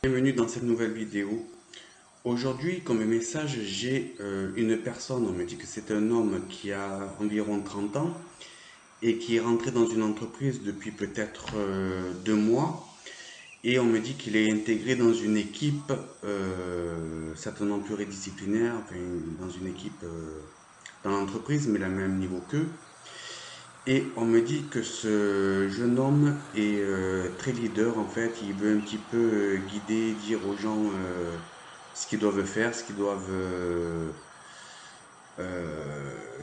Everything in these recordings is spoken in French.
Bienvenue dans cette nouvelle vidéo. Aujourd'hui, comme message, j'ai une personne, on me dit que c'est un homme qui a environ 30 ans et qui est rentré dans une entreprise depuis peut-être 2 mois. Et on me dit qu'il est intégré dans une équipe certainement pluridisciplinaire, enfin, dans une équipe dans l'entreprise, mais à même niveau qu'eux. Et on me dit que ce jeune homme est très leader en fait, il veut un petit peu guider, dire aux gens ce qu'ils doivent faire, ce qu'ils doivent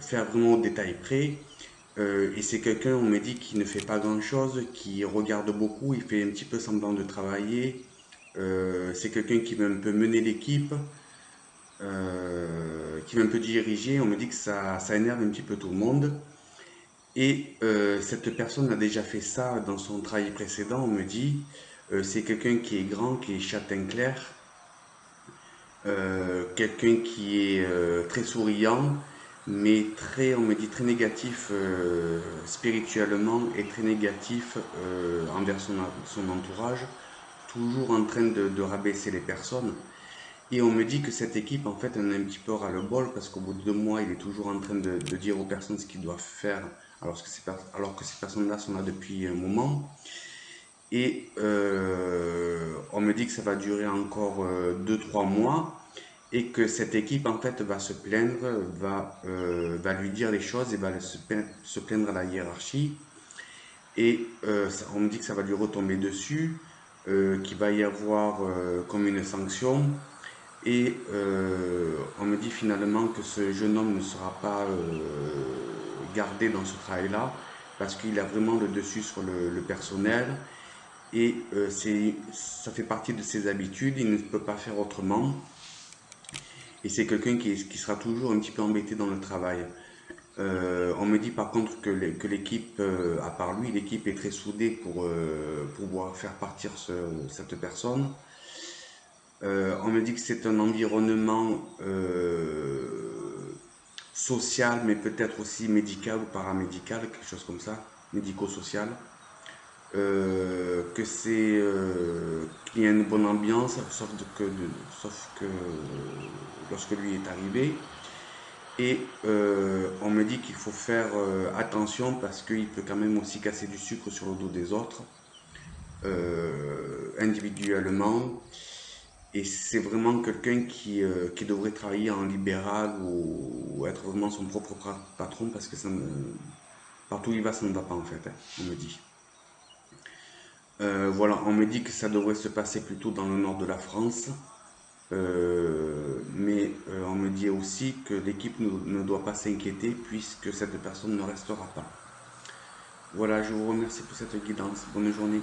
faire vraiment au détail près. Et c'est quelqu'un, on me dit, qui ne fait pas grand-chose, qui regarde beaucoup, il fait un petit peu semblant de travailler. C'est quelqu'un qui veut un peu mener l'équipe, qui veut un peu diriger. On me dit que ça énerve un petit peu tout le monde. Et cette personne a déjà fait ça dans son travail précédent, on me dit. C'est quelqu'un qui est grand, qui est châtain clair, quelqu'un qui est très souriant, mais très, on me dit, très négatif spirituellement et très négatif envers son entourage, toujours en train de rabaisser les personnes. Et on me dit que cette équipe, en fait, en a un petit peu ras-le-bol parce qu'au bout de 2 mois, il est toujours en train de dire aux personnes ce qu'ils doivent faire alors que ces personnes-là sont là depuis un moment. Et on me dit que ça va durer encore 2, 3 mois et que cette équipe, en fait, va se plaindre, va lui dire les choses et va se plaindre à la hiérarchie. Et on me dit que ça va lui retomber dessus, qu'il va y avoir comme une sanction. Et on me dit finalement que ce jeune homme ne sera pas gardé dans ce travail-là parce qu'il a vraiment le dessus sur le personnel et ça fait partie de ses habitudes, il ne peut pas faire autrement et c'est quelqu'un qui sera toujours un petit peu embêté dans le travail. On me dit par contre que l'équipe, à part lui, l'équipe est très soudée pour pouvoir faire partir cette personne. On me dit que c'est un environnement social, mais peut-être aussi médical ou paramédical, quelque chose comme ça, médico-social. Qu'il y a une bonne ambiance, sauf que lorsque lui est arrivé. Et on me dit qu'il faut faire attention parce qu'il peut quand même aussi casser du sucre sur le dos des autres, individuellement. Et c'est vraiment quelqu'un qui devrait travailler en libéral ou être vraiment son propre patron parce que partout où il va, ça ne va pas en fait, hein, on me dit. Voilà, on me dit que ça devrait se passer plutôt dans le nord de la France, mais on me dit aussi que l'équipe ne doit pas s'inquiéter puisque cette personne ne restera pas. Voilà, je vous remercie pour cette guidance. Bonne journée.